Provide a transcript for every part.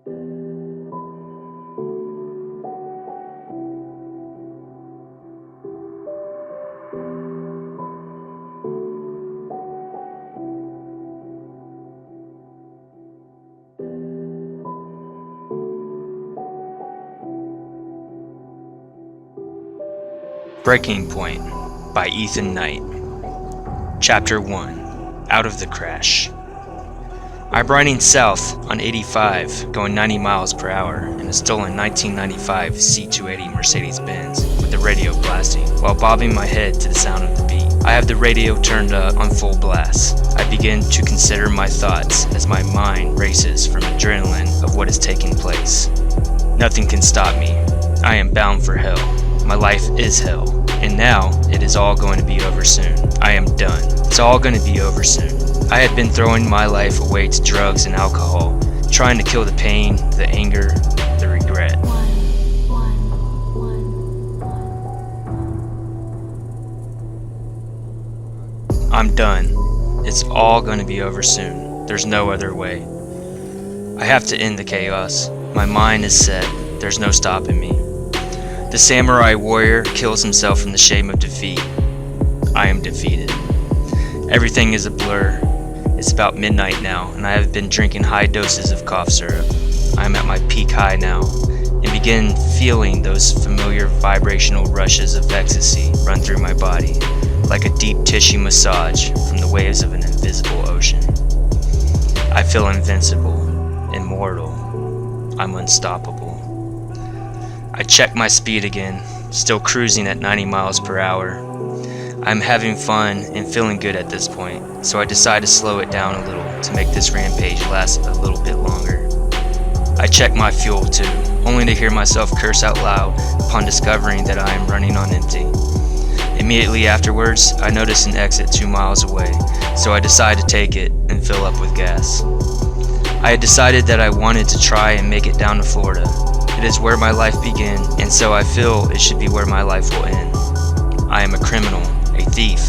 Breaking Point by Ethan Knight. Chapter 1. Out of the Crash. I'm riding south on 85, going 90 miles per hour in a stolen 1995 C280 Mercedes-Benz with the radio blasting, while bobbing my head to the sound of the beat. I have the radio turned up on full blast. I begin to consider my thoughts as my mind races from adrenaline of what is taking place. Nothing can stop me. I am bound for hell. My life is hell, and now it is all going to be over soon. I am done. It's all going to be over soon. I had been throwing my life away to drugs and alcohol, trying to kill the pain, the anger, the regret. I'm done. It's all going to be over soon. There's no other way. I have to end the chaos. My mind is set. There's no stopping me. The samurai warrior kills himself in the shame of defeat. I am defeated. Everything is a blur. It's about midnight now, and I have been drinking high doses of cough syrup. I am at my peak high now, and begin feeling those familiar vibrational rushes of ecstasy run through my body, like a deep tissue massage from the waves of an invisible ocean. I feel invincible, immortal. I'm unstoppable. I check my speed again, still cruising at 90 miles per hour. I'm having fun and feeling good at this point, so I decide to slow it down a little to make this rampage last a little bit longer. I check my fuel too, only to hear myself curse out loud upon discovering that I am running on empty. Immediately afterwards, I notice an exit 2 miles away, so I decide to take it and fill up with gas. I had decided that I wanted to try and make it down to Florida. It is where my life began, and so I feel it should be where my life will end. I am a criminal, a thief,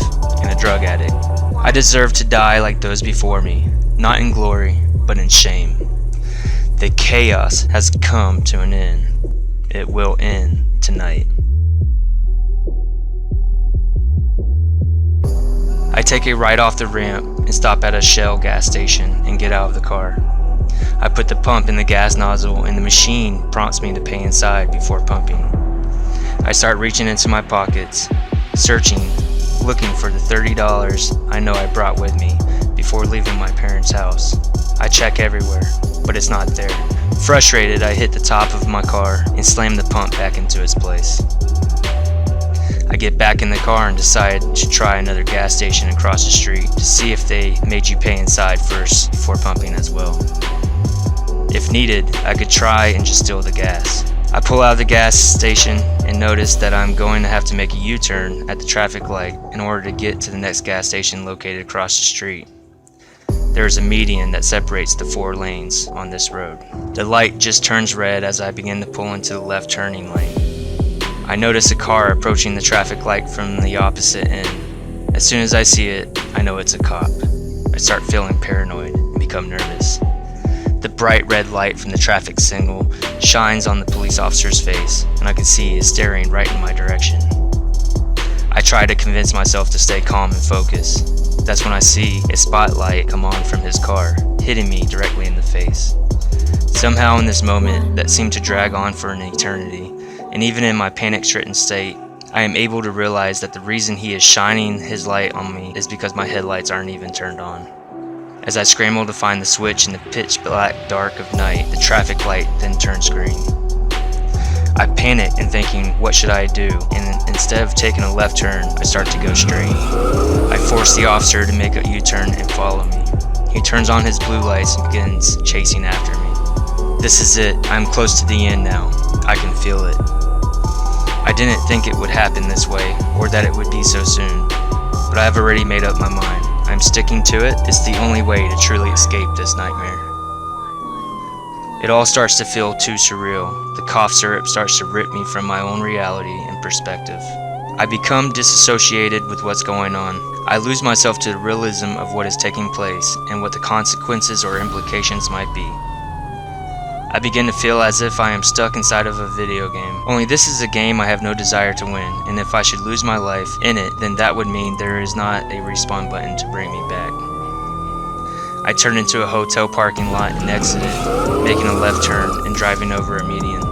and a drug addict. I deserve to die like those before me, not in glory, but in shame. The chaos has come to an end. It will end tonight. I take a right off the ramp and stop at a Shell gas station and get out of the car. I put the pump in the gas nozzle and the machine prompts me to pay inside before pumping. I start reaching into my pockets, searching, looking for the $30 I know I brought with me before leaving my parents' house. I check everywhere, but it's not there. Frustrated, I hit the top of my car and slam the pump back into its place. I get back in the car and decide to try another gas station across the street to see if they made you pay inside first before pumping as well. If needed, I could try and just steal the gas. I pull out of the gas station and notice that I'm going to have to make a U-turn at the traffic light in order to get to the next gas station located across the street. There is a median that separates the 4 lanes on this road. The light just turns red as I begin to pull into the left turning lane. I notice a car approaching the traffic light from the opposite end. As soon as I see it, I know it's a cop. I start feeling paranoid and become nervous. The bright red light from the traffic signal shines on the police officer's face, and I can see he is staring right in my direction. I try to convince myself to stay calm and focus. That's when I see a spotlight come on from his car, hitting me directly in the face. Somehow in this moment that seemed to drag on for an eternity, and even in my panic-stricken state, I am able to realize that the reason he is shining his light on me is because my headlights aren't even turned on. As I scramble to find the switch in the pitch black dark of night, the traffic light then turns green. I panic and thinking, what should I do? And instead of taking a left turn, I start to go straight. I force the officer to make a U-turn and follow me. He turns on his blue lights and begins chasing after me. This is it. I'm close to the end now. I can feel it. I didn't think it would happen this way, or that it would be so soon, but I have already made up my mind. I'm sticking to it. It's the only way to truly escape this nightmare. It all starts to feel too surreal. The cough syrup starts to rip me from my own reality and perspective. I become disassociated with what's going on. I lose myself to the realism of what is taking place and what the consequences or implications might be. I begin to feel as if I am stuck inside of a video game. Only this is a game I have no desire to win, and if I should lose my life in it, then that would mean there is not a respawn button to bring me back. I turned into a hotel parking lot and exited, making a left turn and driving over a median.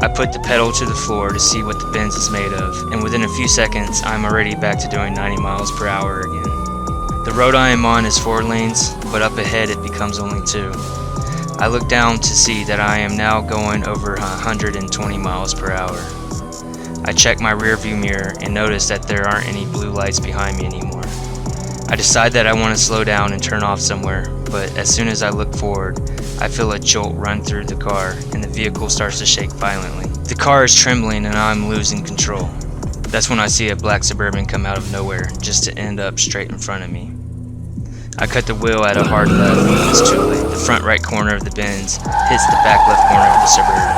I put the pedal to the floor to see what the Benz is made of, and within a few seconds I'm already back to doing 90 miles per hour again. The road I am on is 4 lanes, but up ahead it becomes only 2. I look down to see that I am now going over 120 miles per hour. I check my rearview mirror and notice that there aren't any blue lights behind me anymore. I decide that I want to slow down and turn off somewhere, but as soon as I look forward, I feel a jolt run through the car and the vehicle starts to shake violently. The car is trembling and I'm losing control. That's when I see a black Suburban come out of nowhere just to end up straight in front of me. I cut the wheel at a hard left, but it's too late. The front right corner of the Benz hits the back left corner of the Suburban.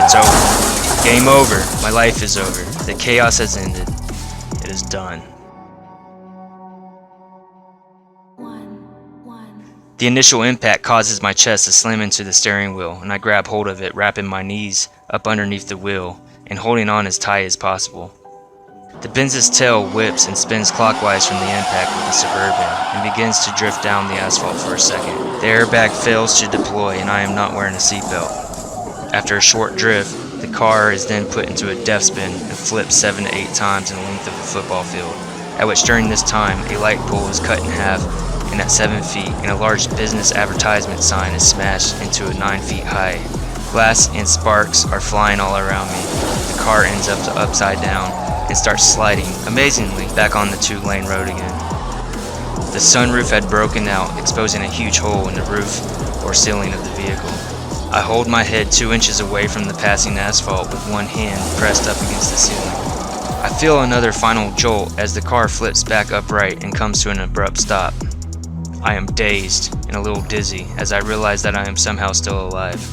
It's over. Game over. My life is over. The chaos has ended. It is done. The initial impact causes my chest to slam into the steering wheel, and I grab hold of it, wrapping my knees up underneath the wheel and holding on as tight as possible. The Benz's tail whips and spins clockwise from the impact with the Suburban and begins to drift down the asphalt for a second. The airbag fails to deploy and I am not wearing a seatbelt. After a short drift, the car is then put into a death spin and flips 7 to 8 times in the length of a football field, at which during this time a light pole is cut in half and at 7 feet and a large business advertisement sign is smashed into a 9 feet high. Glass and sparks are flying all around me. The car ends up upside down and starts sliding, amazingly, back on the 2-lane road again. The sunroof had broken out, exposing a huge hole in the roof or ceiling of the vehicle. I hold my head 2 inches away from the passing asphalt with one hand pressed up against the ceiling. I feel another final jolt as the car flips back upright and comes to an abrupt stop. I am dazed and a little dizzy as I realize that I am somehow still alive.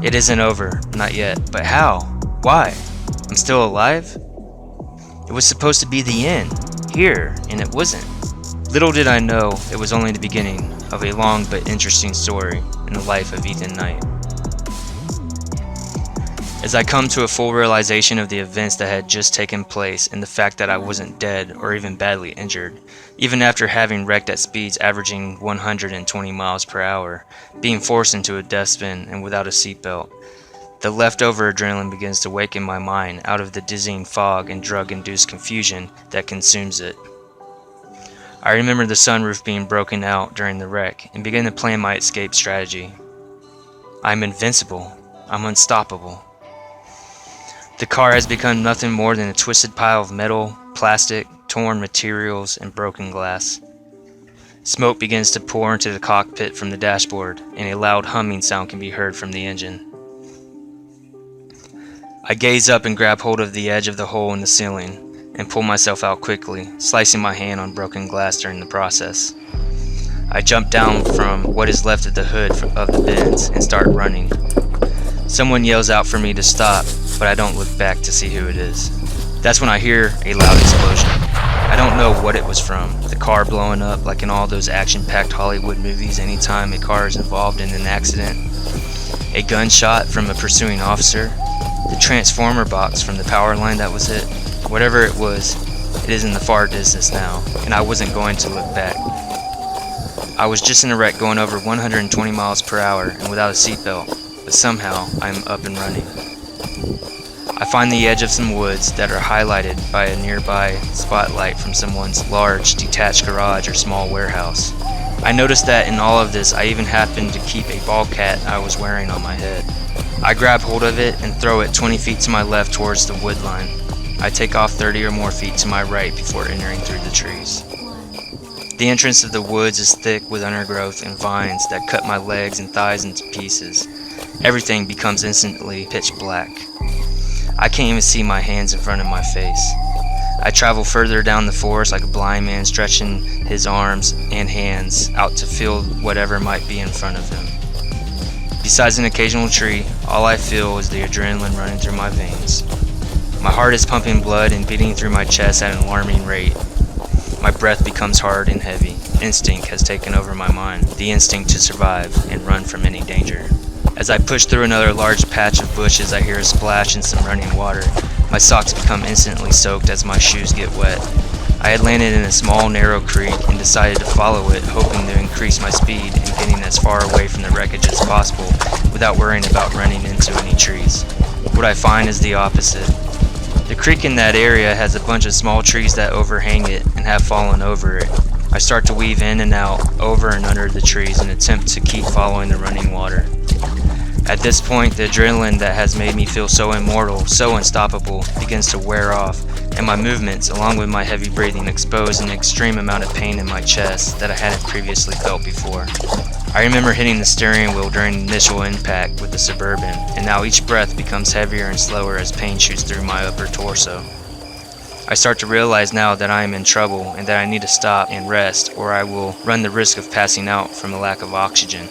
It isn't over, not yet, but how? Why? I'm still alive? It was supposed to be the end, here, and it wasn't. Little did I know it was only the beginning of a long but interesting story in the life of Ethan Knight. As I come to a full realization of the events that had just taken place and the fact that I wasn't dead or even badly injured, even after having wrecked at speeds averaging 120 miles per hour, being forced into a death spin and without a seatbelt, the leftover adrenaline begins to wake in my mind out of the dizzying fog and drug-induced confusion that consumes it. I remember the sunroof being broken out during the wreck and begin to plan my escape strategy. I'm invincible. I'm unstoppable. The car has become nothing more than a twisted pile of metal, plastic, torn materials, and broken glass. Smoke begins to pour into the cockpit from the dashboard, and a loud humming sound can be heard from the engine. I gaze up and grab hold of the edge of the hole in the ceiling, and pull myself out quickly, slicing my hand on broken glass during the process. I jump down from what is left of the hood of the Benz and start running. Someone yells out for me to stop, but I don't look back to see who it is. That's when I hear a loud explosion. I don't know what it was from. The car blowing up like in all those action-packed Hollywood movies anytime a car is involved in an accident. A gunshot from a pursuing officer. The transformer box from the power line that was hit. Whatever it was, it is in the far distance now, and I wasn't going to look back. I was just in a wreck going over 120 miles per hour and without a seatbelt, but somehow I am up and running. I find the edge of some woods that are highlighted by a nearby spotlight from someone's large detached garage or small warehouse. I noticed that in all of this I even happened to keep a ball cap I was wearing on my head. I grab hold of it and throw it 20 feet to my left towards the wood line. I take off 30 or more feet to my right before entering through the trees. The entrance of the woods is thick with undergrowth and vines that cut my legs and thighs into pieces. Everything becomes instantly pitch black. I can't even see my hands in front of my face. I travel further down the forest like a blind man stretching his arms and hands out to feel whatever might be in front of him. Besides an occasional tree, all I feel is the adrenaline running through my veins. My heart is pumping blood and beating through my chest at an alarming rate. My breath becomes hard and heavy. instinct has taken over my mind, the instinct to survive and run from any danger. As I push through another large patch of bushes, I hear a splash and some running water. My socks become instantly soaked as my shoes get wet. I had landed in a small, narrow creek and decided to follow it, hoping to increase my speed and getting as far away from the wreckage as possible without worrying about running into any trees. What I find is the opposite. The creek in that area has a bunch of small trees that overhang it and have fallen over it. I start to weave in and out, over and under the trees, in an attempt to keep following the running water. At this point, the adrenaline that has made me feel so immortal, so unstoppable, begins to wear off, and my movements, along with my heavy breathing, expose an extreme amount of pain in my chest that I hadn't previously felt before. I remember hitting the steering wheel during the initial impact with the Suburban, and now each breath becomes heavier and slower as pain shoots through my upper torso. I start to realize now that I am in trouble and that I need to stop and rest, or I will run the risk of passing out from a lack of oxygen.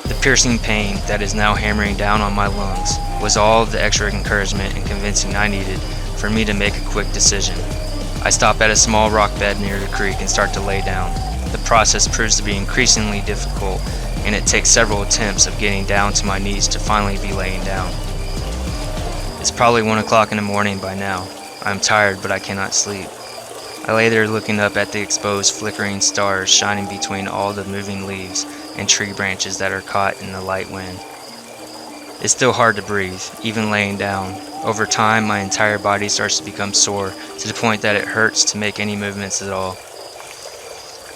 The piercing pain that is now hammering down on my lungs was all of the extra encouragement and convincing I needed for me to make a quick decision. I stop at a small rock bed near the creek and start to lay down. The process proves to be increasingly difficult, and it takes several attempts of getting down to my knees to finally be laying down. It's probably 1 o'clock in the morning by now. I'm tired, but I cannot sleep. I lay there looking up at the exposed, flickering stars shining between all the moving leaves and tree branches that are caught in the light wind. It's still hard to breathe, even laying down. Over time, my entire body starts to become sore to the point that it hurts to make any movements at all.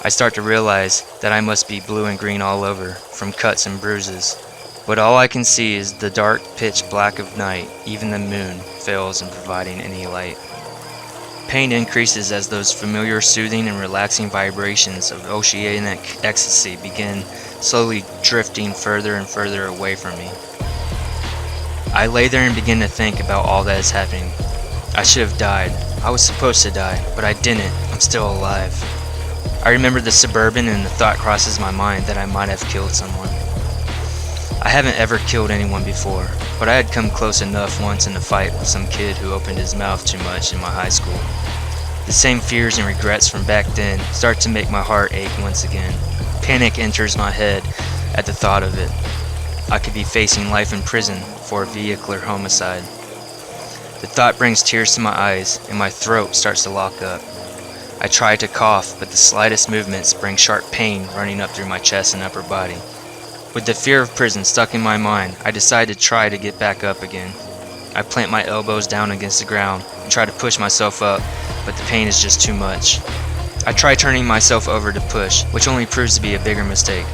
I start to realize that I must be blue and green all over, from cuts and bruises. But all I can see is the dark pitch black of night. Even the moon fails in providing any light. Pain increases as those familiar soothing and relaxing vibrations of oceanic ecstasy begin slowly drifting further and further away from me. I lay there and begin to think about all that is happening. I should have died. I was supposed to die, but I didn't. I'm still alive. I remember the Suburban, and the thought crosses my mind that I might have killed someone. I haven't ever killed anyone before, but I had come close enough once in a fight with some kid who opened his mouth too much in my high school. The same fears and regrets from back then start to make my heart ache once again. Panic enters my head at the thought of it. I could be facing life in prison for a vehicular homicide. The thought brings tears to my eyes, and my throat starts to lock up. I try to cough, but the slightest movements bring sharp pain running up through my chest and upper body. With the fear of prison stuck in my mind, I decide to try to get back up again. I plant my elbows down against the ground and try to push myself up, but the pain is just too much. I try turning myself over to push, which only proves to be a bigger mistake.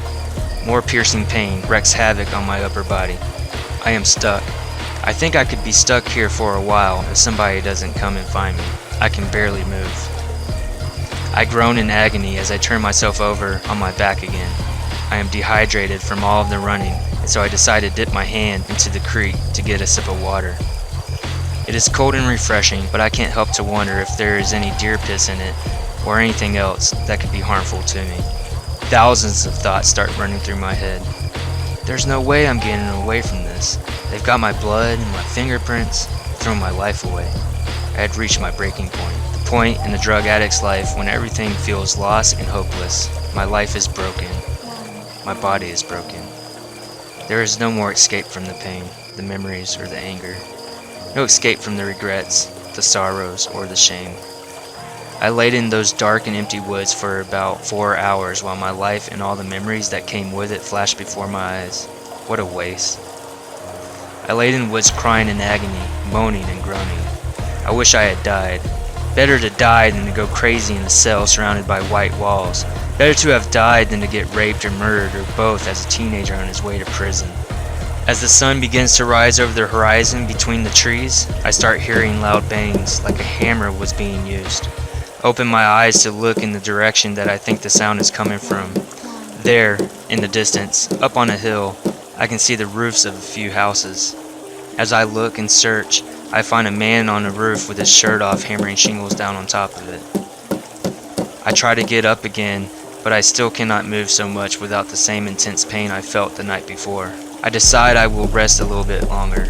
More piercing pain wreaks havoc on my upper body. I am stuck. I think I could be stuck here for a while if somebody doesn't come and find me. I can barely move. I groan in agony as I turn myself over on my back again. I am dehydrated from all of the running, and so I decide to dip my hand into the creek to get a sip of water. It is cold and refreshing, but I can't help to wonder if there is any deer piss in it or anything else that could be harmful to me. Thousands of thoughts start running through my head. There's no way I'm getting away from this. They've got my blood and my fingerprints, thrown my life away. I had reached my breaking point. The point in the drug addict's life when everything feels lost and hopeless. My life is broken. My body is broken. There is no more escape from the pain, the memories, or the anger. No escape from the regrets, the sorrows, or the shame. I laid in those dark and empty woods for about 4 hours while my life and all the memories that came with it flashed before my eyes. What a waste. I laid in woods crying in agony, moaning and groaning. I wish I had died. Better to die than to go crazy in a cell surrounded by white walls. Better to have died than to get raped or murdered, or both, as a teenager on his way to prison. As the sun begins to rise over the horizon between the trees, I start hearing loud bangs, like a hammer was being used. Open my eyes to look in the direction that I think the sound is coming from. There, in the distance, up on a hill, I can see the roofs of a few houses. As I look and search, I find a man on a roof with his shirt off hammering shingles down on top of it. I try to get up again, but I still cannot move so much without the same intense pain I felt the night before. I decide I will rest a little bit longer.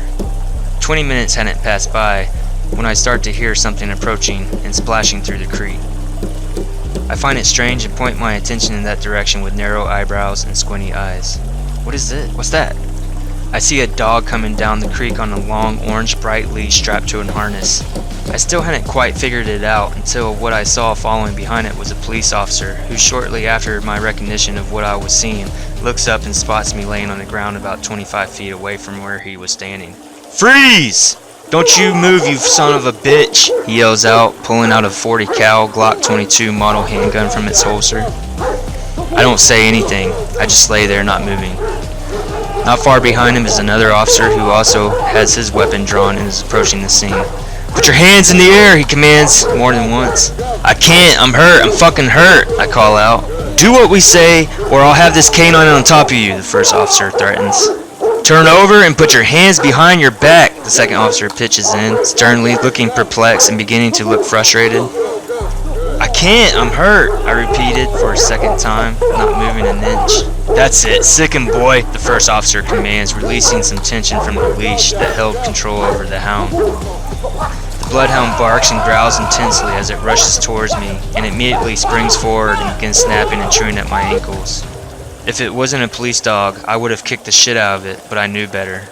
20 minutes hadn't passed by when I start to hear something approaching and splashing through the creek. I find it strange and point my attention in that direction with narrow eyebrows and squinty eyes. What is it? What's that? I see a dog coming down the creek on a long orange bright leash strapped to a harness. I still hadn't quite figured it out until what I saw following behind it was a police officer who, shortly after my recognition of what I was seeing, looks up and spots me laying on the ground about 25 feet away from where he was standing. "Freeze! Don't you move, you son of a bitch!" he yells out, pulling out a .40 cal Glock 22 model handgun from its holster. I don't say anything. I just lay there not moving. Not far behind him is another officer who also has his weapon drawn and is approaching the scene. "Put your hands in the air," he commands more than once. "I can't, I'm hurt, I'm fucking hurt," I call out. "Do what we say or I'll have this canine on top of you," the first officer threatens. "Turn over and put your hands behind your back," the second officer pitches in, sternly, looking perplexed and beginning to look frustrated. "I can't, I'm hurt," I repeated for a second time, not moving an inch. "That's it, sick him, boy," the first officer commands, releasing some tension from the leash that held control over the hound. The bloodhound barks and growls intensely as it rushes towards me and immediately springs forward and begins snapping and chewing at my ankles. If it wasn't a police dog, I would have kicked the shit out of it, but I knew better.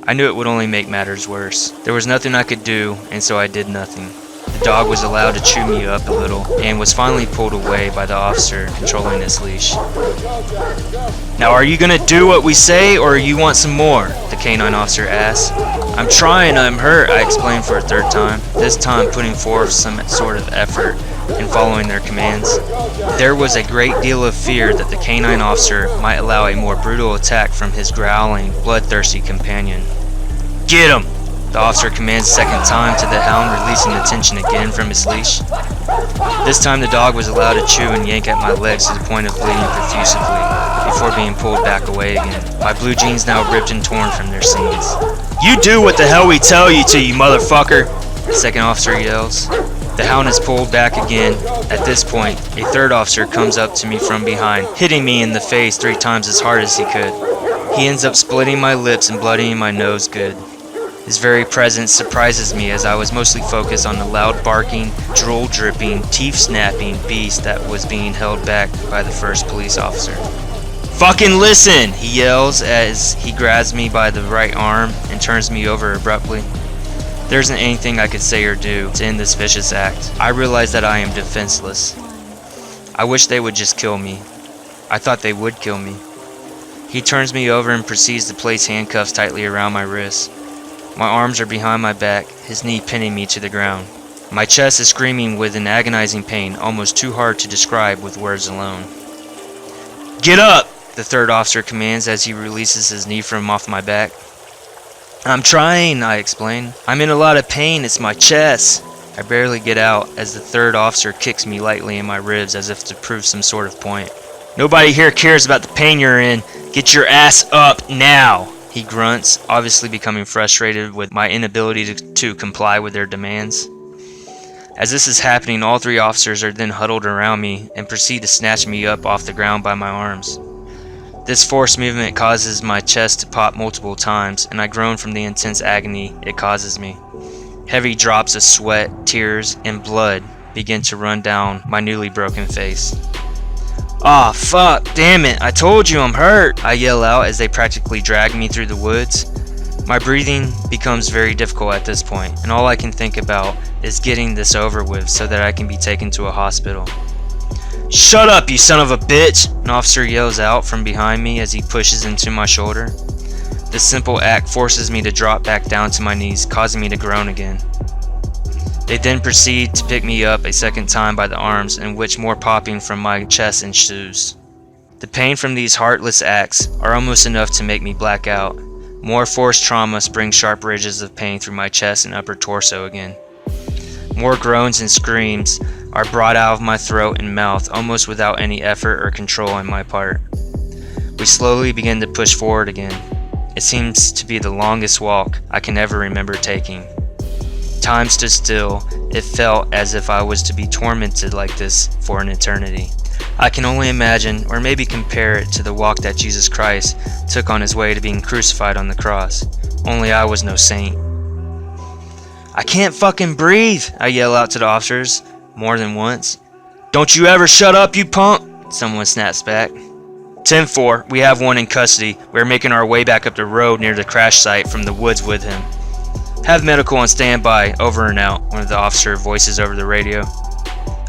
I knew it would only make matters worse. There was nothing I could do, and so I did nothing. The dog was allowed to chew me up a little and was finally pulled away by the officer controlling his leash. "Now are you gonna do what we say or you want some more?" the canine officer asked. "I'm trying, I'm hurt," I explained for a third time, this time putting forth some sort of effort in following their commands. There was a great deal of fear that the canine officer might allow a more brutal attack from his growling, bloodthirsty companion. "Get him!" the officer commands a second time to the hound, releasing the tension again from his leash. This time the dog was allowed to chew and yank at my legs to the point of bleeding profusively before being pulled back away again, my blue jeans now ripped and torn from their seams. "You do what the hell we tell you to, you motherfucker!" the second officer yells. The hound is pulled back again. At this point, a third officer comes up to me from behind, hitting me in the face 3 times as hard as he could. He ends up splitting my lips and bloodying my nose good. His very presence surprises me as I was mostly focused on the loud barking, drool dripping, teeth snapping beast that was being held back by the first police officer. "Fucking listen!" he yells as he grabs me by the right arm and turns me over abruptly. There isn't anything I could say or do to end this vicious act. I realize that I am defenseless. I wish they would just kill me. I thought they would kill me. He turns me over and proceeds to place handcuffs tightly around my wrists. My arms are behind my back, his knee pinning me to the ground. My chest is screaming with an agonizing pain, almost too hard to describe with words alone. "Get up!" the third officer commands as he releases his knee from off my back. "I'm trying," I explain. "I'm in a lot of pain, it's my chest." I barely get out as the third officer kicks me lightly in my ribs as if to prove some sort of point. "Nobody here cares about the pain you're in. Get your ass up now!" he grunts, obviously becoming frustrated with my inability to comply with their demands. As this is happening, all 3 officers are then huddled around me and proceed to snatch me up off the ground by my arms. This forced movement causes my chest to pop multiple times, and I groan from the intense agony it causes me. Heavy drops of sweat, tears, and blood begin to run down my newly broken face. "Aw, fuck, damn it, I told you I'm hurt," I yell out as they practically drag me through the woods. My breathing becomes very difficult at this point, and all I can think about is getting this over with so that I can be taken to a hospital. "Shut up, you son of a bitch!" an officer yells out from behind me as he pushes into my shoulder. This simple act forces me to drop back down to my knees, causing me to groan again. They then proceed to pick me up a second time by the arms, in which more popping from my chest ensues. The pain from these heartless acts are almost enough to make me black out. More forced trauma springs sharp ridges of pain through my chest and upper torso again. More groans and screams are brought out of my throat and mouth almost without any effort or control on my part. We slowly begin to push forward again. It seems to be the longest walk I can ever remember taking. Time stood still. It felt as if I was to be tormented like this for an eternity. I can only imagine, or maybe compare it to the walk that Jesus Christ took on his way to being crucified on the cross. Only I was no saint. "I can't fucking breathe," I yell out to the officers more than once. "Don't you ever shut up, you punk!" someone snaps back. 10-4, we have one in custody. We're making our way back up the road near the crash site from the woods with him. "Have medical on standby, over and out," one of the officer voices over the radio.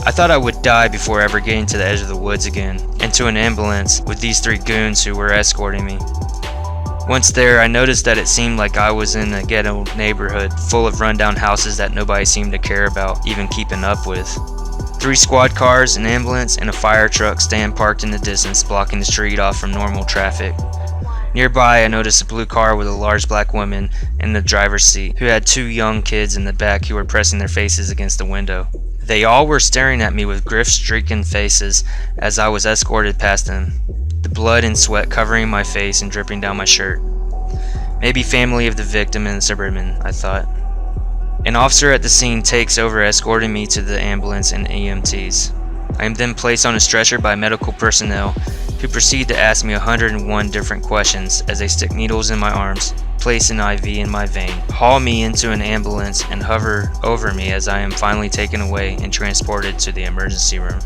I thought I would die before ever getting to the edge of the woods again, and to an ambulance with these 3 goons who were escorting me. Once there, I noticed that it seemed like I was in a ghetto neighborhood full of rundown houses that nobody seemed to care about even keeping up with. 3 squad cars, an ambulance, and a fire truck stand parked in the distance, blocking the street off from normal traffic. Nearby, I noticed a blue car with a large black woman in the driver's seat, who had 2 young kids in the back who were pressing their faces against the window. They all were staring at me with grief-stricken faces as I was escorted past them, the blood and sweat covering my face and dripping down my shirt. Maybe family of the victim in the Suburban, I thought. An officer at the scene takes over escorting me to the ambulance and EMTs. I am then placed on a stretcher by medical personnel who proceed to ask me 101 different questions as they stick needles in my arms, place an IV in my vein, haul me into an ambulance, and hover over me as I am finally taken away and transported to the emergency room.